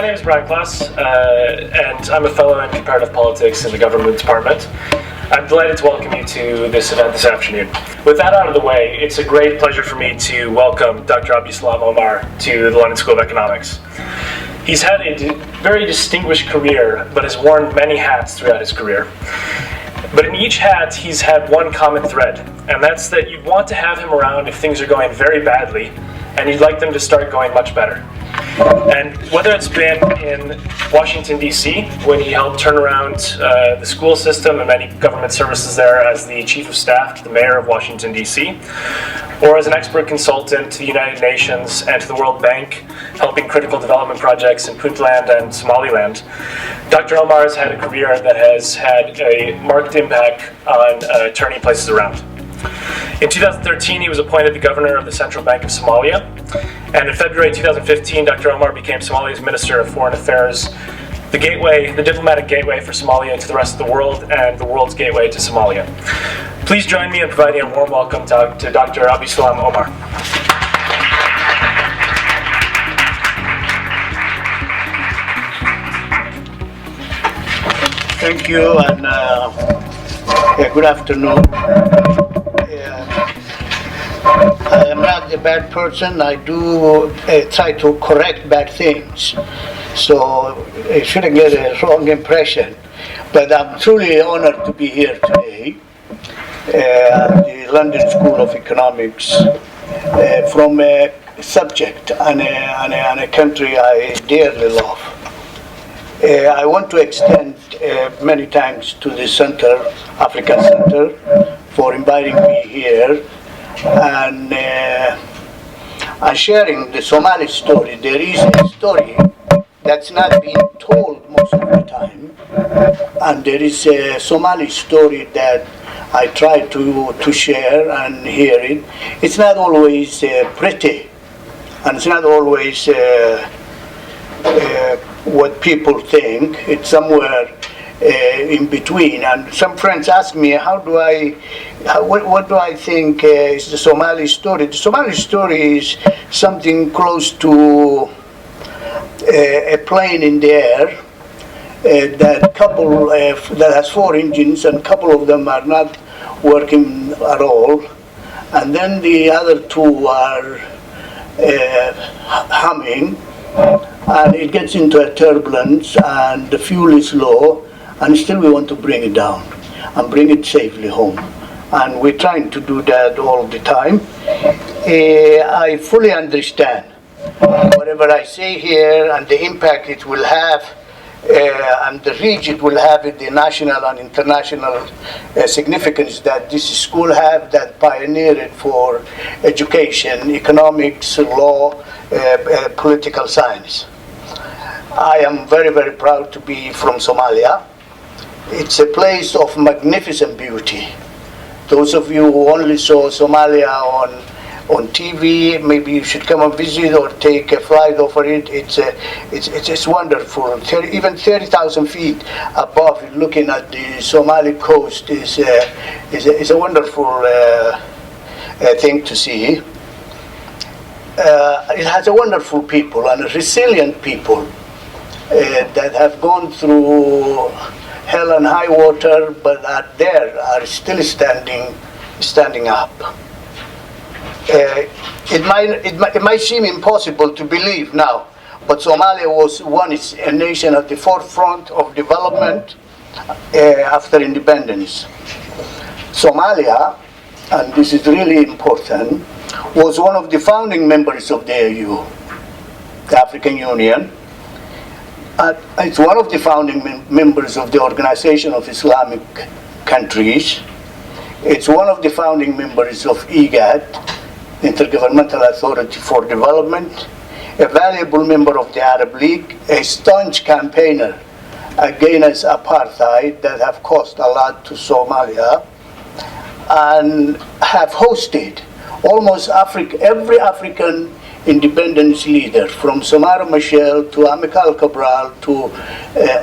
My name is Brian Klaas, and I'm a fellow in comparative politics in the government department. I'm delighted to welcome you to this event this afternoon. With that out of the way, it's a great pleasure for me to welcome Dr. Abdusalam Omer to the London School of Economics. He's had a very distinguished career, but has worn many hats throughout his career. But in each hat, he's had one common thread, and that's that you'd want to have him around if things are going very badly, and you'd like them to start going much better. And whether it's been in Washington, D.C., when he helped turn around the school system and many government services there as the chief of staff to the mayor of Washington, D.C., or as an expert consultant to the United Nations and to the World Bank, helping critical development projects in Puntland and Somaliland, Dr. Omer has had a career that has had a marked impact on turning places around. In 2013, he was appointed the governor of the Central Bank of Somalia, and in February 2015, Dr. Omer became Somalia's Minister of Foreign Affairs, the diplomatic gateway for Somalia to the rest of the world, and the world's gateway to Somalia. Please join me in providing a warm welcome to Dr. Abdusalam Omer. Thank you, and good afternoon. I am not a bad person. I do try to correct bad things, so I shouldn't get a wrong impression. But I'm truly honored to be here today at the London School of Economics from a subject and a country I dearly love. I want to extend many thanks to the African Center for inviting me here and sharing the Somali story. There is a story that's not being told most of the time, and there is a Somali story that I try to share and hear it. It's not always pretty, and it's not always what people think. It's somewhere in between. And some friends ask me, what do I think is the Somali story? The Somali story is something close to a plane in the air that has 4 engines, and a couple of them are not working at all, and then the other 2 are humming, and it gets into a turbulence, and the fuel is low, and still we want to bring it down and bring it safely home. And we're trying to do that all the time. I fully understand whatever I say here and the impact it will have and the reach it will have in the national and international significance that this school have that pioneered for education, economics, law, political science. I am very, very proud to be from Somalia. It's a place of magnificent beauty. Those of you who only saw Somalia on TV, maybe you should come and visit or take a flight over it. It's wonderful. Even 30,000 feet above, looking at the Somali coast is a wonderful thing to see. It has a wonderful people and a resilient people that have gone through hell and high water, but are still standing up. It might seem impossible to believe now, but Somalia was once a nation at the forefront of development after independence. Somalia, and this is really important, was one of the founding members of the AU, the African Union. It's one of the founding members of the Organization of Islamic Countries. It's one of the founding members of IGAD, Intergovernmental Authority for Development, a valuable member of the Arab League, a staunch campaigner against apartheid that have cost a lot to Somalia, and have hosted almost every African independence leader, from Samara Machel to Amilcar Cabral to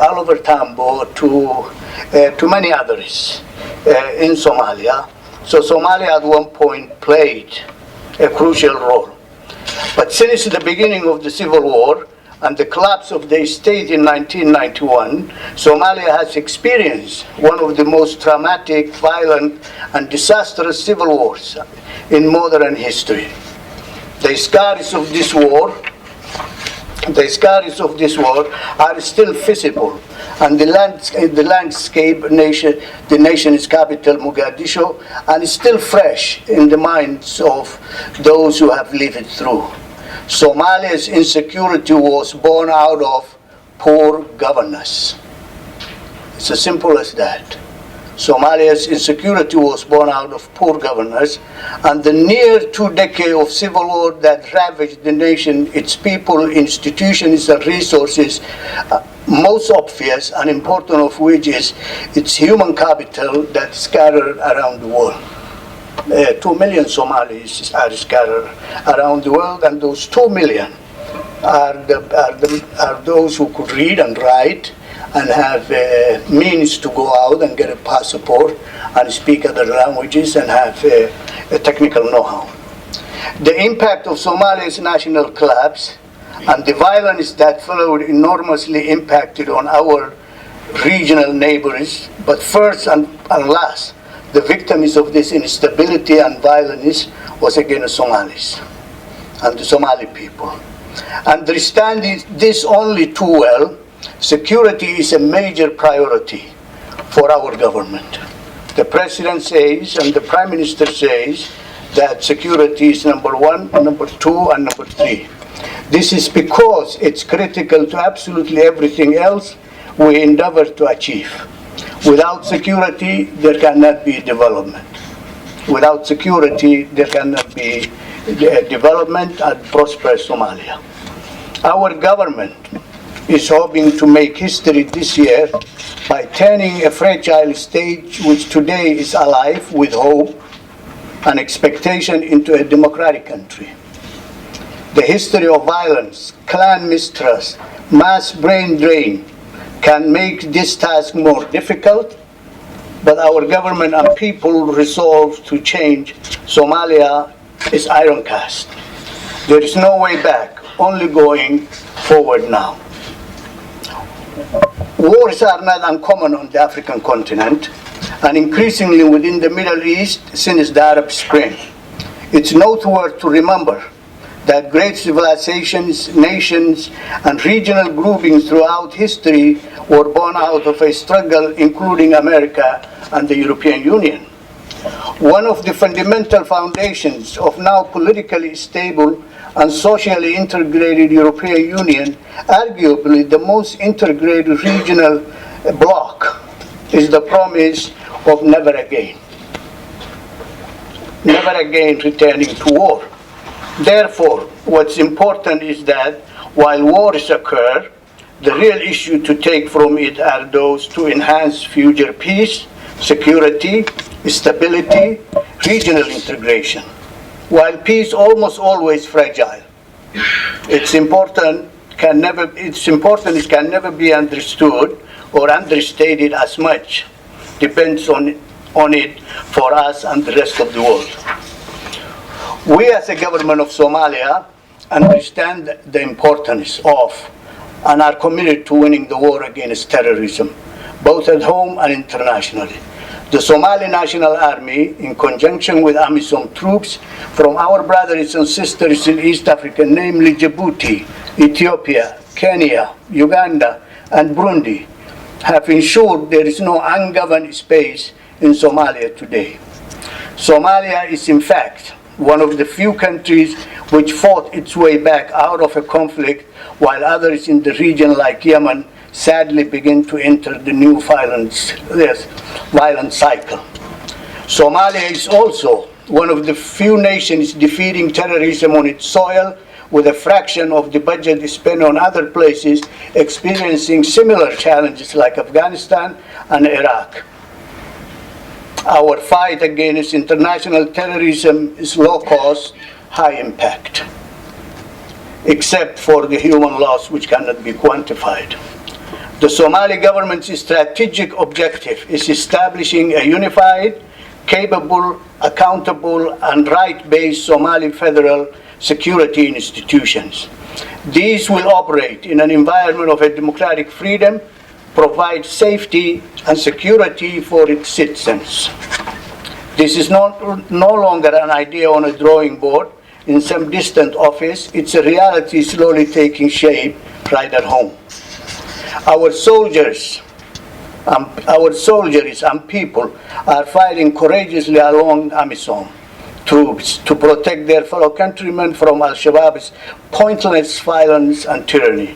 Oliver Tambo to many others in Somalia. So Somalia at one point played a crucial role. But since the beginning of the Civil War, and the collapse of the state in 1991, Somalia has experienced one of the most traumatic, violent, and disastrous civil wars in modern history. The scars of this war are still visible, and the landscape, the nation's capital, Mogadishu, and is still fresh in the minds of those who have lived it through. Somalia's insecurity was born out of poor governance. It's as simple as that. Somalia's insecurity was born out of poor governance, and the near 2 decades of civil war that ravaged the nation, its people, institutions, and resources, most obvious and important of which is its human capital that is scattered around the world. 2 million Somalis are scattered around the world, and those 2 million are those who could read and write and have means to go out and get a passport and speak other languages and have a technical know-how. The impact of Somalia's national collapse and the violence that followed enormously impacted on our regional neighbors, but first and last, the victims of this instability and violence was again the Somalis and the Somali people. Understanding this only too well, security is a major priority for our government. The President says and the Prime Minister says that security is number 1, number 2, and number 3. This is because it's critical to absolutely everything else we endeavor to achieve. Without security, there cannot be development. Without security, there cannot be development and prosperous Somalia. Our government is hoping to make history this year by turning a fragile state which today is alive with hope and expectation into a democratic country. The history of violence, clan mistrust, mass brain drain can make this task more difficult, but our government and people resolve to change Somalia is iron cast. There is no way back, only going forward now. Wars are not uncommon on the African continent, and increasingly within the Middle East since the Arab Spring. It's noteworthy to remember that great civilizations, nations, and regional groupings throughout history were born out of a struggle, including America and the European Union. One of the fundamental foundations of now politically stable and socially integrated European Union, arguably the most integrated regional bloc, is the promise of never again returning to war. Therefore, what's important is that while wars occur, the real issue to take from it are those to enhance future peace, security, stability, regional integration. While peace almost always fragile, its importance can never be understood or understated as much. Depends on it for us and the rest of the world. We as a government of Somalia understand the importance of and are committed to winning the war against terrorism, both at home and internationally. The Somali National Army, in conjunction with AMISOM troops from our brothers and sisters in East Africa, namely Djibouti, Ethiopia, Kenya, Uganda, and Burundi, have ensured there is no ungoverned space in Somalia today. Somalia is in fact one of the few countries which fought its way back out of a conflict, while others in the region like Yemen sadly begin to enter the new violent cycle. Somalia is also one of the few nations defeating terrorism on its soil, with a fraction of the budget spent on other places experiencing similar challenges like Afghanistan and Iraq. Our fight against international terrorism is low cost, high impact, except for the human loss which cannot be quantified. The Somali government's strategic objective is establishing a unified, capable, accountable, and right-based Somali federal security institutions. These will operate in an environment of a democratic freedom, provide safety and security for its citizens. This is no longer an idea on a drawing board in some distant office. It's a reality slowly taking shape right at home. Our soldiers and people are fighting courageously along AMISOM troops to protect their fellow countrymen from Al-Shabaab's pointless violence and tyranny.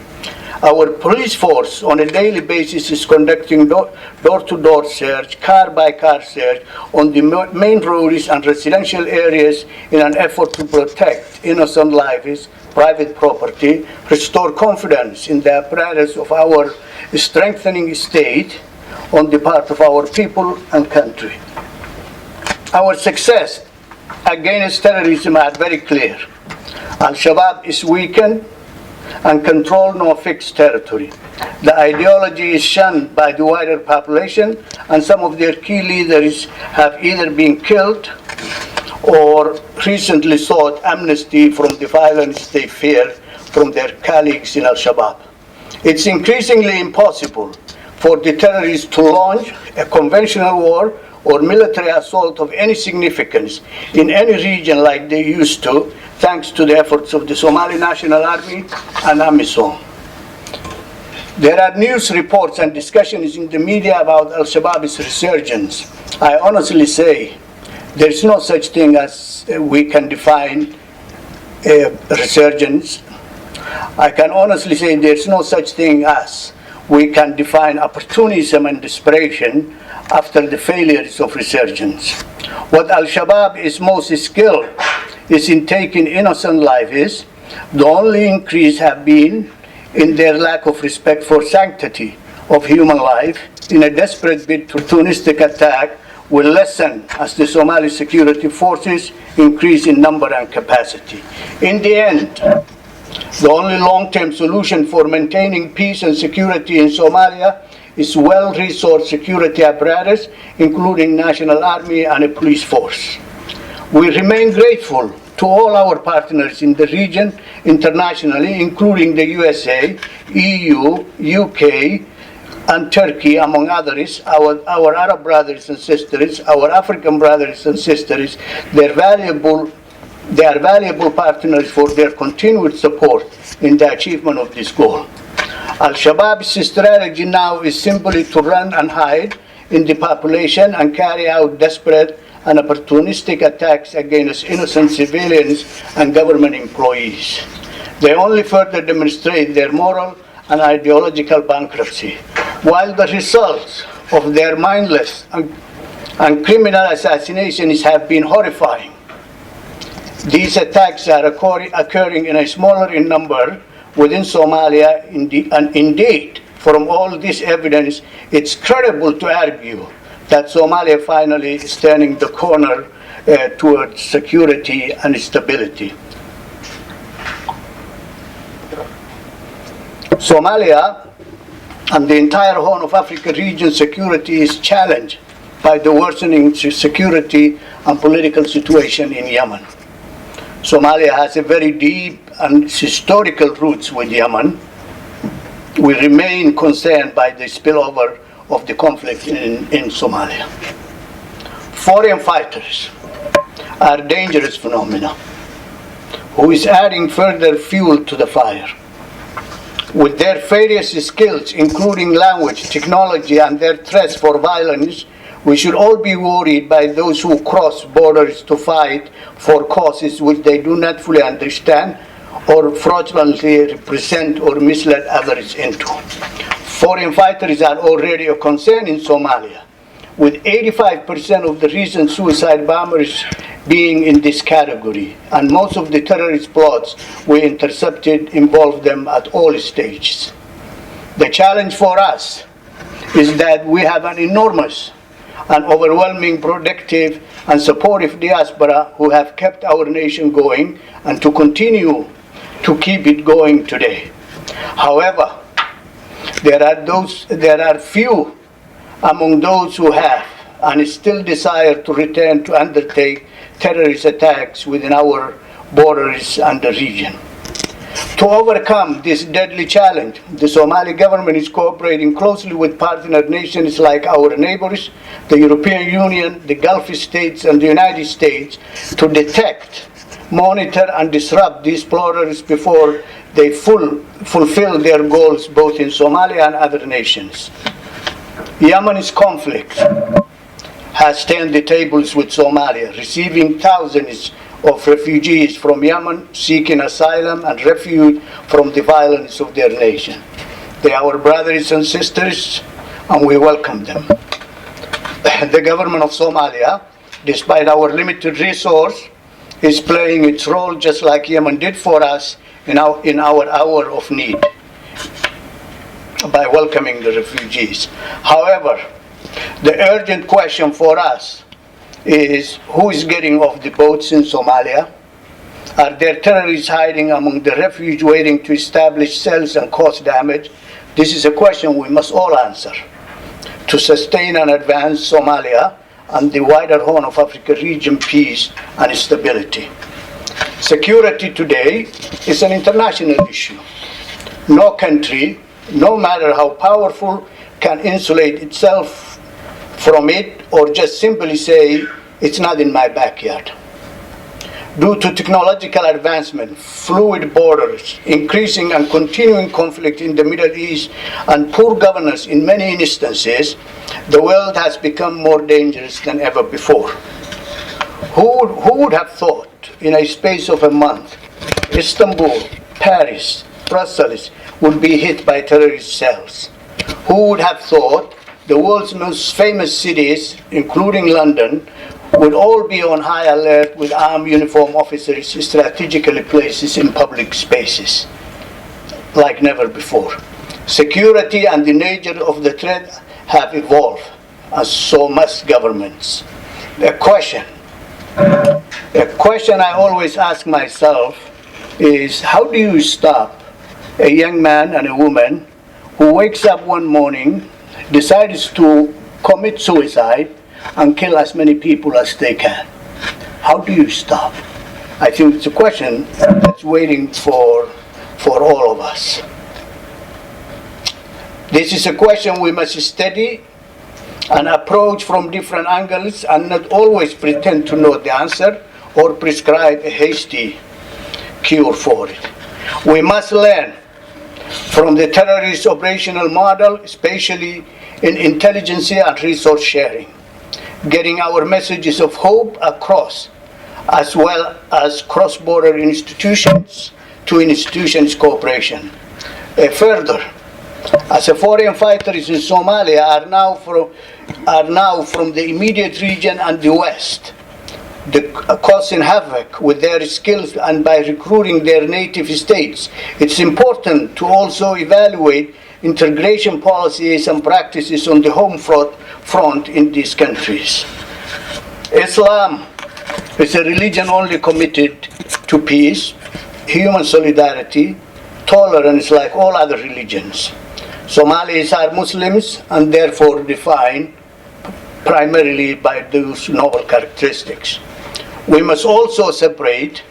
Our police force on a daily basis is conducting door-to-door search, car-by-car search on the main roads and residential areas in an effort to protect innocent lives, private property, restore confidence in the apparatus of our strengthening state on the part of our people and country. Our success against terrorism are very clear. Al-Shabaab is weakened and control no fixed territory. The ideology is shunned by the wider population, and some of their key leaders have either been killed or recently sought amnesty from the violence they fear from their colleagues in Al-Shabaab. It's increasingly impossible for the terrorists to launch a conventional war or military assault of any significance in any region like they used to, thanks to the efforts of the Somali National Army and AMISOM. There are news reports and discussions in the media about Al-Shabaab's resurgence. I honestly say there's no such thing as we can define a resurgence. I can honestly say there's no such thing as we can define opportunism and desperation after the failures of resurgence. What Al-Shabaab is most skilled is in taking innocent lives. The only increase have been in their lack of respect for sanctity of human life. In a desperate bid, opportunistic attack will lessen as the Somali security forces increase in number and capacity. In the end, the only long-term solution for maintaining peace and security in Somalia is well-resourced security apparatus, including National Army and a police force. We remain grateful to all our partners in the region internationally, including the USA, EU, UK, and Turkey, among others, our Arab brothers and sisters, our African brothers and sisters. They are valuable partners for their continued support in the achievement of this goal. Al-Shabaab's strategy now is simply to run and hide in the population and carry out desperate and opportunistic attacks against innocent civilians and government employees. They only further demonstrate their moral and ideological bankruptcy, while the results of their mindless and criminal assassinations have been horrifying. These attacks are occurring in a smaller in number within Somalia, and indeed, from all this evidence, it's credible to argue that Somalia finally is turning the corner towards security and stability. Somalia and the entire Horn of Africa region security is challenged by the worsening security and political situation in Yemen. Somalia has a very deep and historical roots with Yemen. We remain concerned by the spillover of the conflict in Somalia. Foreign fighters are dangerous phenomena who is adding further fuel to the fire. With their various skills, including language, technology, and their threats for violence, we should all be worried by those who cross borders to fight for causes which they do not fully understand or fraudulently represent or mislead others into. Foreign fighters are already a concern in Somalia, with 85% of the recent suicide bombers being in this category, and most of the terrorist plots we intercepted involved them at all stages. The challenge for us is that we have an enormous and overwhelming productive and supportive diaspora who have kept our nation going and to continue to keep it going today. However, there are few among those who have and still desire to return to undertake terrorist attacks within our borders and the region. To overcome this deadly challenge, the Somali government is cooperating closely with partner nations like our neighbors, the European Union, the Gulf states, and the United States to detect, monitor, and disrupt these plotters before they fulfill their goals both in Somalia and other nations. Yemen's conflict has turned the tables with Somalia, receiving thousands of refugees from Yemen seeking asylum and refuge from the violence of their nation. They are our brothers and sisters, and we welcome them. The government of Somalia, despite our limited resource, is playing its role just like Yemen did for us in our hour of need by welcoming the refugees. However, the urgent question for us is who is getting off the boats in Somalia? Are there terrorists hiding among the refugees waiting to establish cells and cause damage? This is a question we must all answer to sustain and advance Somalia and the wider Horn of Africa region peace and stability. Security today is an international issue. No country, no matter how powerful, can insulate itself from it or just simply say, it's not in my backyard. Due to technological advancement, fluid borders, increasing and continuing conflict in the Middle East, and poor governance in many instances, the world has become more dangerous than ever before. Who would have thought in a space of a month, Istanbul, Paris, Brussels would be hit by terrorist cells? Who would have thought the world's most famous cities, including London, would all be on high alert with armed uniform officers strategically placed in public spaces like never before? Security and the nature of the threat have evolved, and so must governments. A question I always ask myself is, how do you stop a young man and a woman who wakes up one morning, decides to commit suicide, and kill as many people as they can? How do you stop? I think it's a question that's waiting for all of us. This is a question we must study and approach from different angles and not always pretend to know the answer or prescribe a hasty cure for it. We must learn from the terrorist operational model, especially in intelligence and resource sharing, getting our messages of hope across, as well as cross-border institutions to institutions cooperation. Further, as a foreign fighters in Somalia are now from the immediate region and the West, causing havoc with their skills and by recruiting their native states, it's important to also evaluate integration policies and practices on the home front in these countries. Islam is a religion only committed to peace, human solidarity, tolerance like all other religions. Somalis are Muslims and therefore defined primarily by those noble characteristics. We must also separate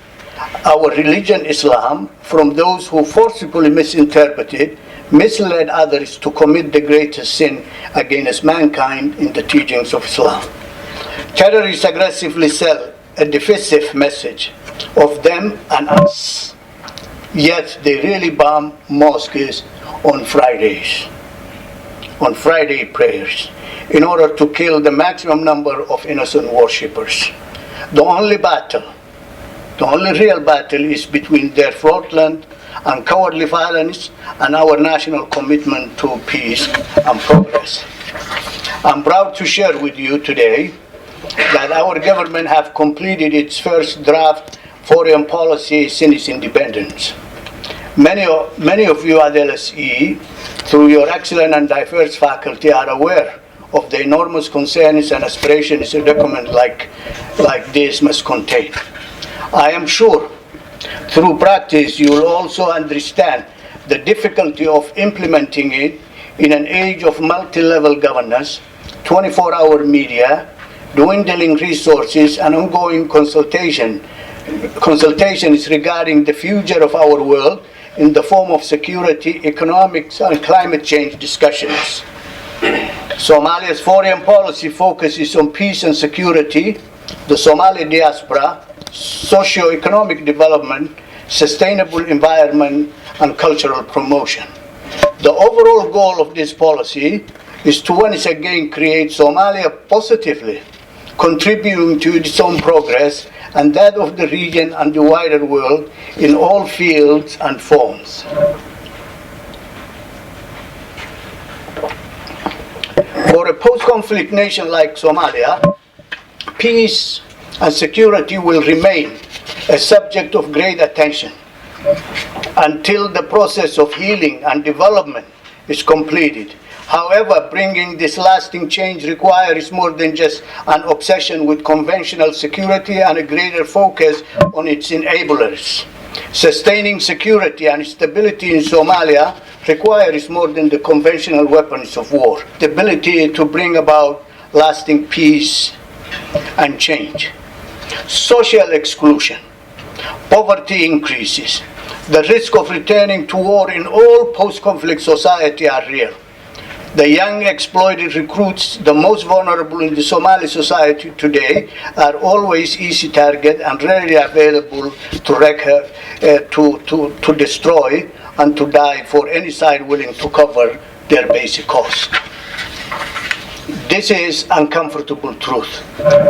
our religion, Islam, from those who forcibly misinterpreted, misled others to commit the greatest sin against mankind in the teachings of Islam. Terrorists aggressively sell a divisive message of them and us, yet they really bomb mosques on Friday prayers, in order to kill the maximum number of innocent worshippers. The only real battle is between their fraudulent and cowardly violence and our national commitment to peace and progress. I'm proud to share with you today that our government have completed its first draft foreign policy since independence. Many of you at LSE, through your excellent and diverse faculty, are aware of the enormous concerns and aspirations a document like this must contain. I am sure through practice you will also understand the difficulty of implementing it in an age of multi-level governance, 24-hour media, dwindling resources, and ongoing consultation consultations regarding the future of our world in the form of security, economics, and climate change discussions. Somalia's foreign policy focuses on peace and security, the Somali diaspora, socio-economic development, sustainable environment, and cultural promotion. The overall goal of this policy is to once again create Somalia positively, contributing to its own progress and that of the region and the wider world in all fields and forms. For a post-conflict nation like Somalia, peace and security will remain a subject of great attention until the process of healing and development is completed. However, bringing this lasting change requires more than just an obsession with conventional security and a greater focus on its enablers. Sustaining security and stability in Somalia requires more than the conventional weapons of war. The ability to bring about lasting peace and change. Social exclusion, poverty increases. The risk of returning to war in all post-conflict society are real. The young exploited recruits, the most vulnerable in the Somali society today, are always easy target and rarely available to destroy and to die for any side willing to cover their basic cost. This is uncomfortable truth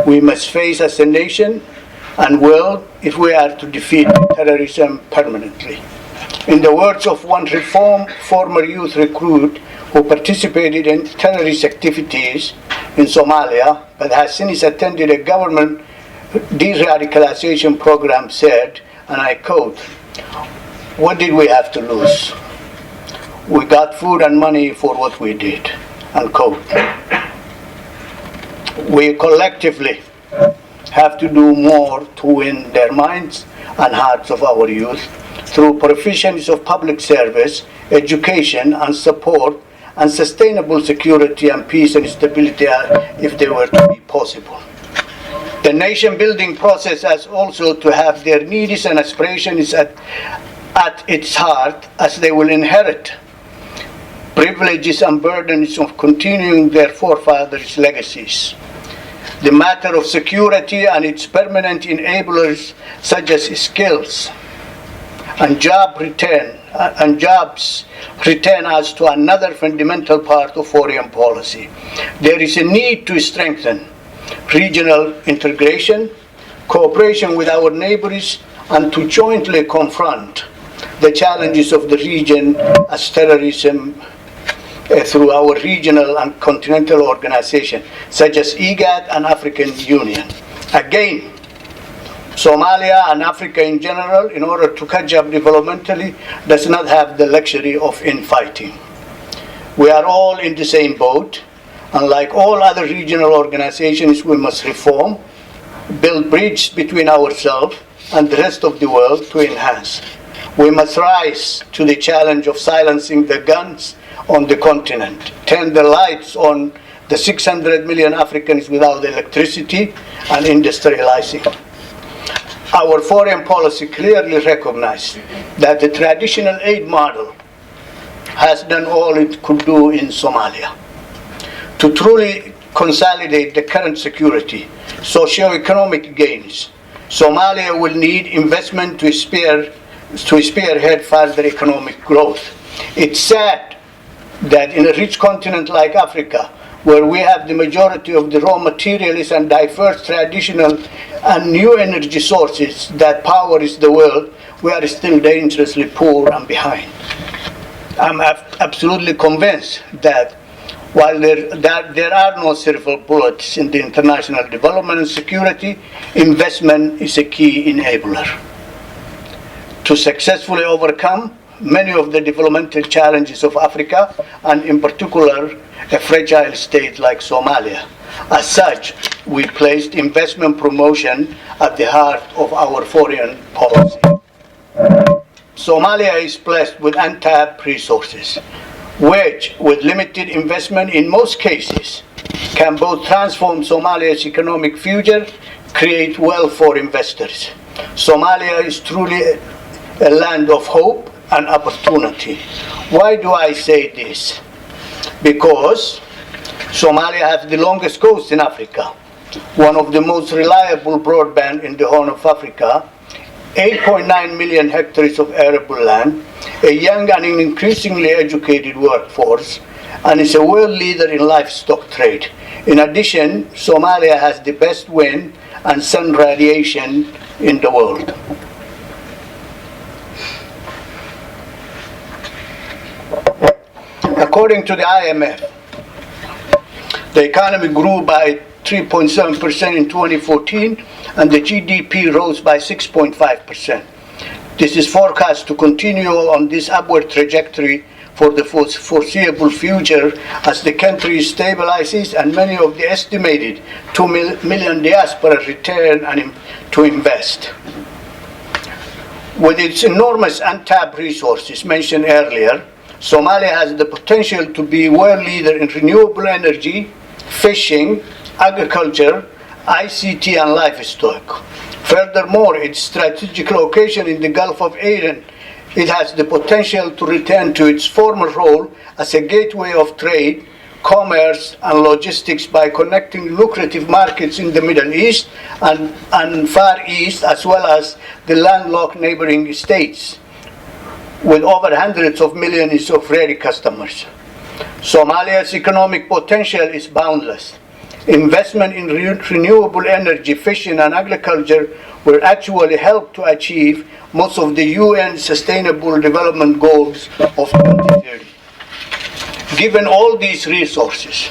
we must face as a nation and world if we are to defeat terrorism permanently. In the words of one reformed former youth recruit who participated in terrorist activities in Somalia but has since attended a government de-radicalization program, said, and I quote, "What did we have to lose? We got food and money for what we did," unquote. We collectively have to do more to win their minds and hearts of our youth through provisions of public service, education and support, and sustainable security and peace and stability if they were to be possible. The nation-building process has also to have their needs and aspirations at its heart, as they will inherit privileges and burdens of continuing their forefathers' legacies. The matter of security and its permanent enablers, such as skills and jobs, return us to another fundamental part of foreign policy. There is a need to strengthen regional integration, cooperation with our neighbors, and to jointly confront the challenges of the region as terrorism through our regional and continental organizations, such as IGAD and African Union. Again, Somalia and Africa in general, in order to catch up developmentally, does not have the luxury of infighting. We are all in the same boat, and like all other regional organizations, we must reform, build bridges between ourselves and the rest of the world to enhance. We must rise to the challenge of silencing the guns on the continent, turn the lights on the 600 million Africans without electricity, and industrializing. Our foreign policy clearly recognized that the traditional aid model has done all it could do in Somalia. To truly consolidate the current security, socio-economic gains, Somalia will need investment to spearhead further economic growth. It's sad that in a rich continent like Africa, where we have the majority of the raw materials and diverse traditional and new energy sources that powers the world, we are still dangerously poor and behind. I'm absolutely convinced that while there are no silver bullets in the international development and security, investment is a key enabler. To successfully overcome many of the developmental challenges of Africa, and in particular, a fragile state like Somalia. As such, we placed investment promotion at the heart of our foreign policy. Somalia is blessed with untapped resources, which, with limited investment in most cases, can both transform Somalia's economic future, create wealth for investors, Somalia is truly a land of hope and opportunity. Why do I say this? Because Somalia has the longest coast in Africa, one of the most reliable broadband in the Horn of Africa, 8.9 million hectares of arable land, a young and increasingly educated workforce, and is a world leader in livestock trade. In addition, Somalia has the best wind and sun radiation in the world. According to the IMF, the economy grew by 3.7% in 2014, and the GDP rose by 6.5%. This is forecast to continue on this upward trajectory for the foreseeable future as the country stabilizes and many of the estimated 2 million diaspora return and to invest. With its enormous untapped resources mentioned earlier, Somalia has the potential to be world leader in renewable energy, fishing, agriculture, ICT, and livestock. Furthermore, its strategic location in the Gulf of Aden, it has the potential to return to its former role as a gateway of trade, commerce, and logistics by connecting lucrative markets in the Middle East and Far East, as well as the landlocked neighboring states, with over hundreds of millions of ready customers. Somalia's economic potential is boundless. Investment in renewable energy, fishing, and agriculture will actually help to achieve most of the UN Sustainable Development Goals of 2030. Given all these resources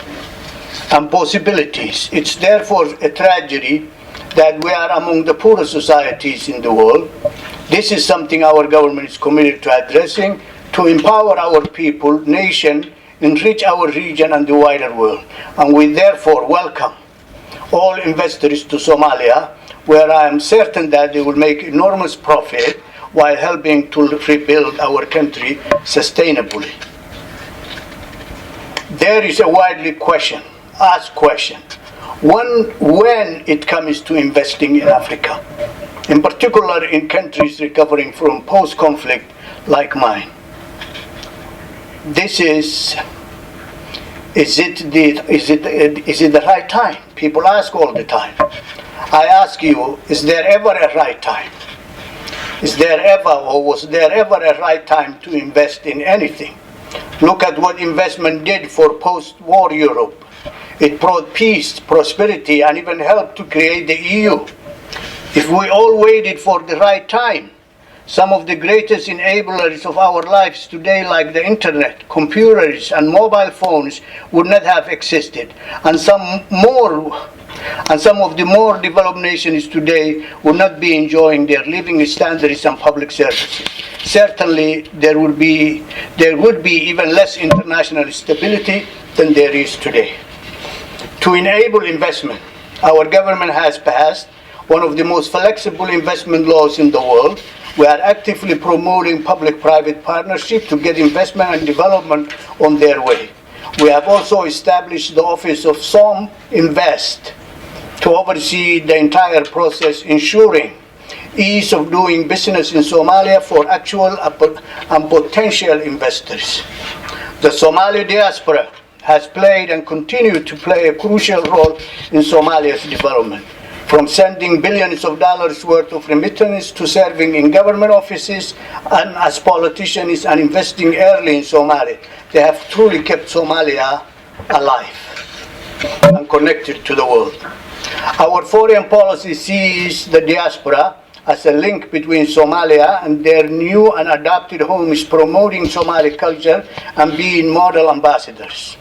and possibilities, it's therefore a tragedy that we are among the poorest societies in the world. This is something our government is committed to addressing, to empower our people, nation, enrich our region and the wider world. And we therefore welcome all investors to Somalia, where I am certain that they will make enormous profit while helping to rebuild our country sustainably. There is a widely asked question, when it comes to investing in Africa, in particular in countries recovering from post-conflict like mine. This is it the right time? People ask all the time. I ask you, is there ever a right time? Is there ever, or was there ever a right time to invest in anything? Look at what investment did for post-war Europe. It brought peace, prosperity, and even helped to create the EU. If we all waited for the right time, some of the greatest enablers of our lives today, like the internet, computers, and mobile phones, would not have existed. And some of the more developed nations today would not be enjoying their living standards and public services. Certainly, there would be even less international stability than there is today. To enable investment, our government has passed one of the most flexible investment laws in the world. We are actively promoting public-private partnership to get investment and development on their way. We have also established the Office of Som Invest to oversee the entire process, ensuring ease of doing business in Somalia for actual and potential investors. The Somali diaspora has played and continues to play a crucial role in Somalia's development. From sending billions of dollars worth of remittance to serving in government offices and as politicians and investing early in Somalia, they have truly kept Somalia alive and connected to the world. Our foreign policy sees the diaspora as a link between Somalia and their new and adopted homes, promoting Somali culture and being model ambassadors.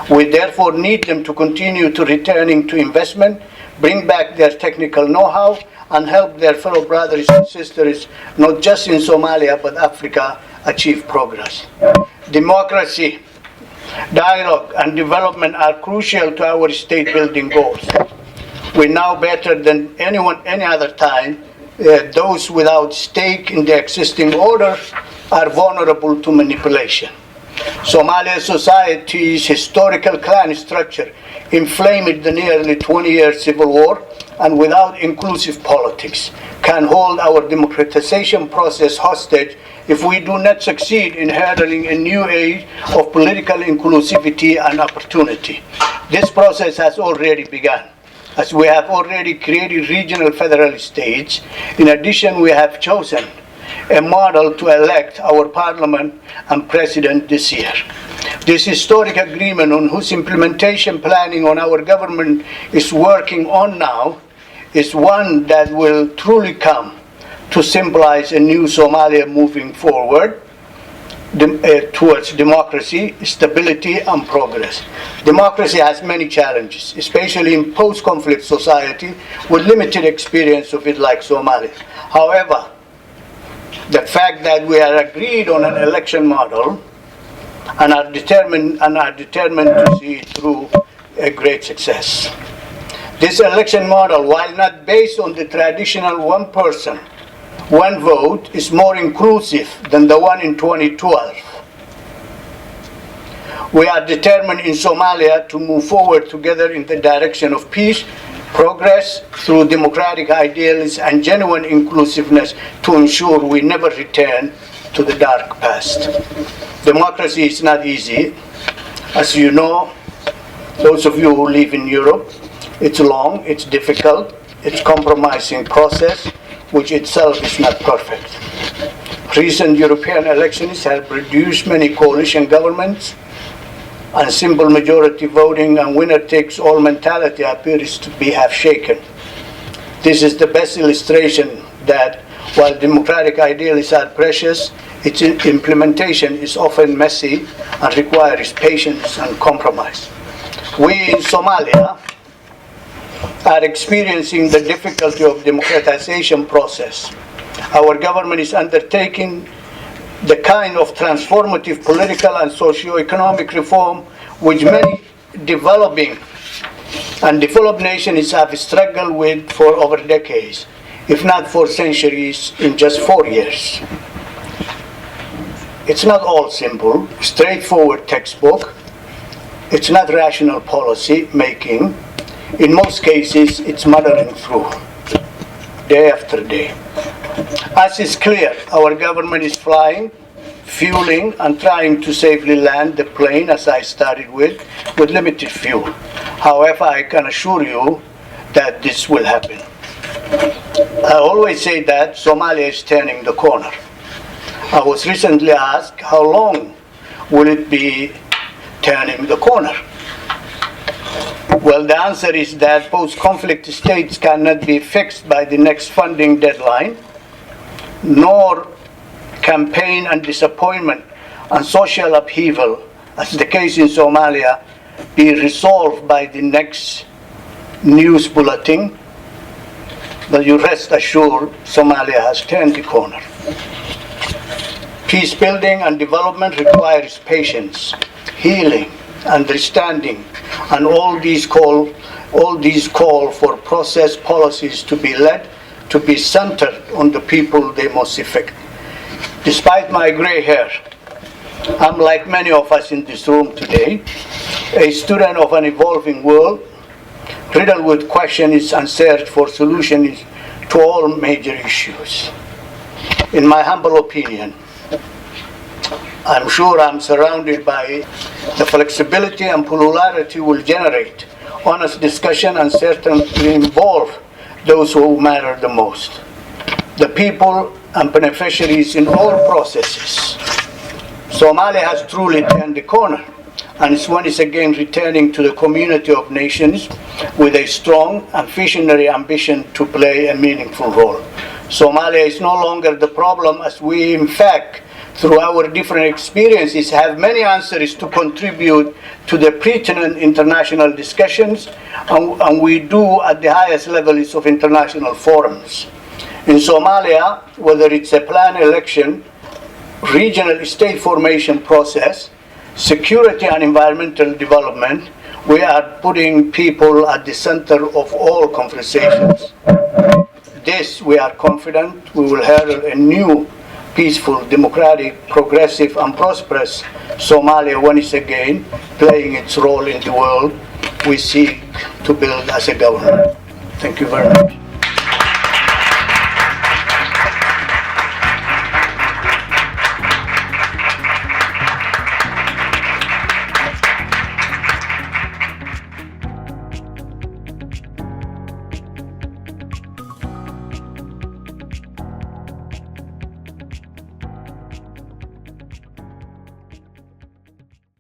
We therefore need them to continue to returning to investment, bring back their technical know-how, and help their fellow brothers and sisters, not just in Somalia, but Africa, achieve progress. Democracy, dialogue, and development are crucial to our state-building goals. We know better than any other time those without stake in the existing order are vulnerable to manipulation. Somali society's historical clan structure inflamed the nearly 20-year civil war, and without inclusive politics, can hold our democratization process hostage if we do not succeed in heralding a new age of political inclusivity and opportunity. This process has already begun, as we have already created regional federal states. In addition, we have chosen a model to elect our parliament and president this year. This historic agreement, on whose implementation planning on our government is working on now, is one that will truly come to symbolize a new Somalia moving forward towards democracy, stability, and progress. Democracy has many challenges, especially in post-conflict society with limited experience of it like Somalia. However, the fact that we are agreed on an election model and are determined to see it through a great success. This election model, while not based on the traditional one person, one vote, is more inclusive than the one in 2012. We are determined in Somalia to move forward together in the direction of peace, progress through democratic ideals and genuine inclusiveness to ensure we never return to the dark past. Democracy is not easy. As you know, those of you who live in Europe, it's long, it's difficult, it's compromising process, which itself is not perfect. Recent European elections have produced many coalition governments, and simple majority voting and winner-takes-all mentality appears to have shaken. This is the best illustration that while democratic ideals are precious, its implementation is often messy and requires patience and compromise. We in Somalia are experiencing the difficulty of democratization process. Our government is undertaking the kind of transformative political and socio-economic reform which many developing and developed nations have struggled with for over decades, if not for centuries, in just 4 years. It's not all simple, straightforward textbook. It's not rational policy making. In most cases, it's muddling through, day after day. As is clear, our government is flying, fueling, and trying to safely land the plane, as I started with limited fuel. However, I can assure you that this will happen. I always say that Somalia is turning the corner. I was recently asked, how long will it be turning the corner? Well, the answer is that post-conflict states cannot be fixed by the next funding deadline, nor campaign and disappointment and social upheaval, as the case in Somalia, be resolved by the next news bulletin. But you rest assured, Somalia has turned the corner. Peace building and development requires patience, healing, understanding, and all these call for process policies to be led, to be centered on the people they most affect. Despite my gray hair, I'm like many of us in this room today, a student of an evolving world, riddled with questions and search for solutions to all major issues. In my humble opinion, I'm sure I'm surrounded by the flexibility and plurality will generate honest discussion and certainly involve those who matter the most, the people and beneficiaries in all processes. Somalia has truly turned the corner, and is once again returning to the community of nations with a strong and visionary ambition to play a meaningful role. Somalia is no longer the problem, as we, in fact, through our different experiences, have many answers to contribute to the pertinent international discussions, and we do at the highest levels of international forums. In Somalia, whether it's a planned election, regional state formation process, security and environmental development, we are putting people at the center of all conversations. This, we are confident, we will herald a new, peaceful, democratic, progressive, and prosperous Somalia once again, playing its role in the world we seek to build as a government. Thank you very much.